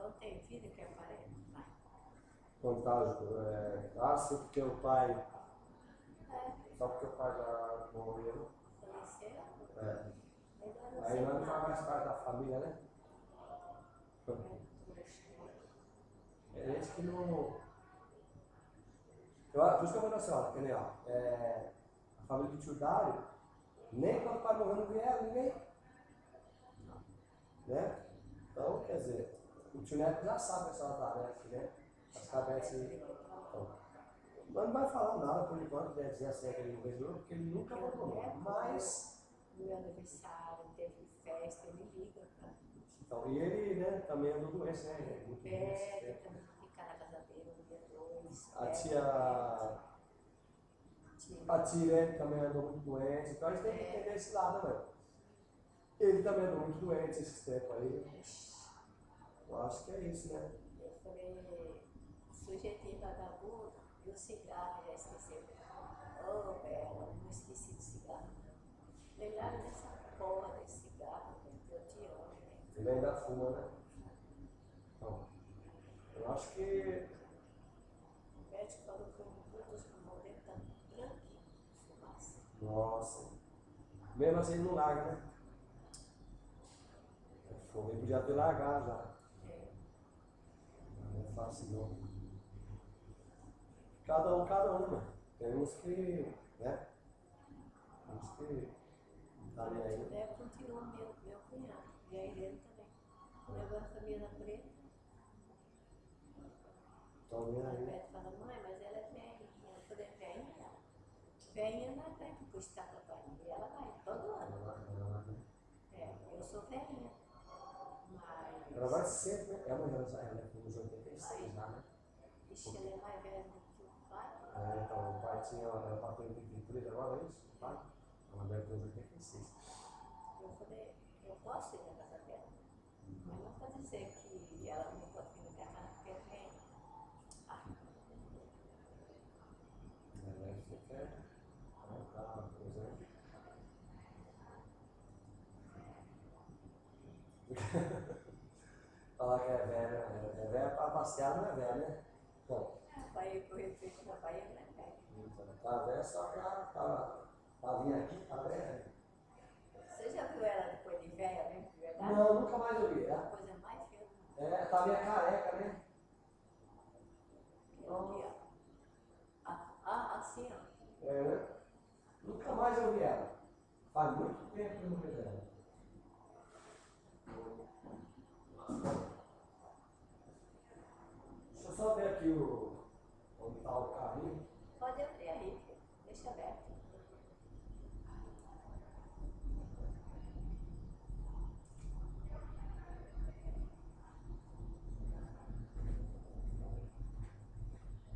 Então tem filho que é parente, vai. Fantástico. Sim, porque o pai. É, Só porque o pai já morreu. faleceu, É. mas eu não Aí sei não faz nada. mais parte da família, né? É esse que não. Por isso que eu vou na senhora, que nem ó. A família do tio Dário, nem quando o pai morreu não vieram ninguém. Né? Então, quer dizer, o tio Neto já sabe que a senhora tá, né? As cabeças. Então, mas não vai falar nada por enquanto, deve dizer assim que ele não veio, porque ele nunca abandonou. Mas. No meu aniversário, teve festa, ele liga pra mim. Então, e ele, né, também andou doente, né? Muito Pede pra mim ficar na casa dele um dia, dois. A tia também andou muito doente, então a gente tem que entender esse lado, né? Ele também andou muito doente esses tempos aí. Eu acho que é isso, né? Eu falei, sujeitinho vagabundo, e o cigarro já esqueceu. Ô, Bela, não esqueci do cigarro, não. Lembraram dessa porra desse cigarro, eu te amo, né? Ele ainda fuma, né? Então, eu acho que. O médico falou que um dos pulmões dele tá branquinho de fumaça. Nossa. Mesmo assim ele não larga, né? Ele podia ter largado já. Não é fácil não. Cada um, né? Temos que, né? Temos que estar nem aí. É, continua meu cunhado, e a Irene também. Levando a família preta. Estão nem A aí. Beto fala, mãe, mas ela é velhinha. Eu falei, velhinha? Velhinha não vai pro estado da Bahia, ela vai todo ano. Eu sou velhinha. Mas. Ela vai sempre, né? Ela é com uns 86 já, né? Ixi, ela é mais velha do que o pai. Então, o pai tinha, ela bateu em 83 agora, é isso? O pai? Ela deve ter uns 86. Eu falei, eu posso ir na casa dela, mas não pode dizer que ela não pode vir na minha casa porque é velha. Você quer montar uma coisa aí? Falar que é velha, é velha para passear, não é velha, né? Bom. Vai pro retiro da Bahia, não é velha. Tá velha só pra vir aqui, tá velha. Você já viu ela depois de velha, né? De verdade? Não, nunca mais eu vi. É a coisa mais feia do mundo. Tá meio careca, né? Aqui, ó. Assim, ó. Né? Nunca mais eu vi ela. Faz muito tempo que eu não vejo ela. Deixa eu só ver aqui onde está o carrinho. Pode abrir aí, filho. Deixa aberto.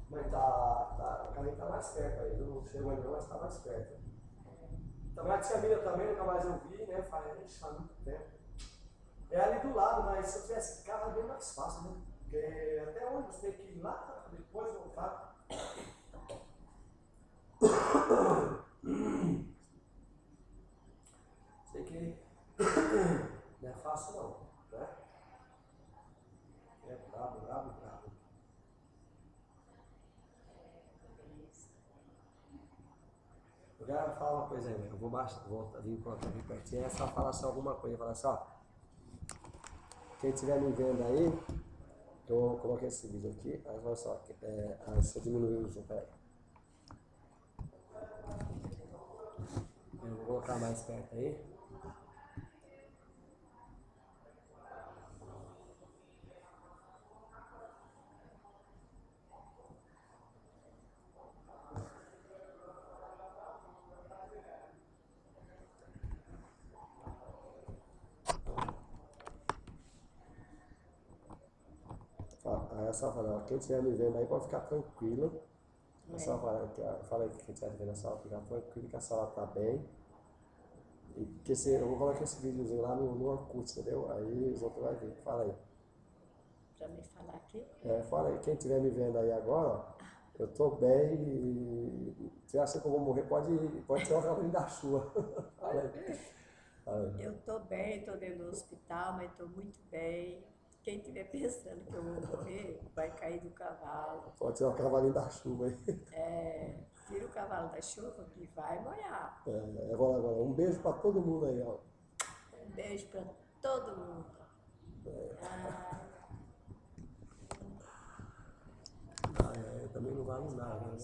Mas o carrinho tá mais perto aí. Não chegou ainda, mas tá mais perto. Também a tia Mira também, nunca mais eu vi, né? Faz muito tempo. É ali do lado, mas se eu tivesse carro é bem mais fácil, né? Porque até ônibus tem que ir lá, depois voltar. Sei que não é fácil não, né? É brabo. Eu quero falar uma coisa aí, eu vou vir pertinho, é só falar só alguma coisa, falar assim, ó. Quem estiver me vendo aí, eu coloquei esse vídeo aqui, aí vai só, se eu diminuir o zoom, peraí. Eu vou colocar mais perto aí. Aí é só falar, quem estiver me vendo aí pode ficar tranquilo. É só falar, fala aí que quem estiver vendo a sala, ficar tranquilo que a sala tá bem. E que eu vou colocar esse videozinho lá no Orkut, entendeu? Aí os outros vão ver. Fala aí. Pra me falar aqui? Fala aí, quem estiver me vendo aí agora, ó, eu tô bem e se acha que eu vou morrer, pode ser uma caminho da chuva. Fala aí. Eu tô bem, tô dentro do hospital, mas tô muito bem. Quem estiver pensando que eu vou morrer, vai cair do cavalo. Pode ser o cavalinho da chuva aí. Tira o cavalo da chuva que vai molhar. Agora, um beijo para todo mundo aí, ó. Um beijo para todo mundo. Também não vale nada, né?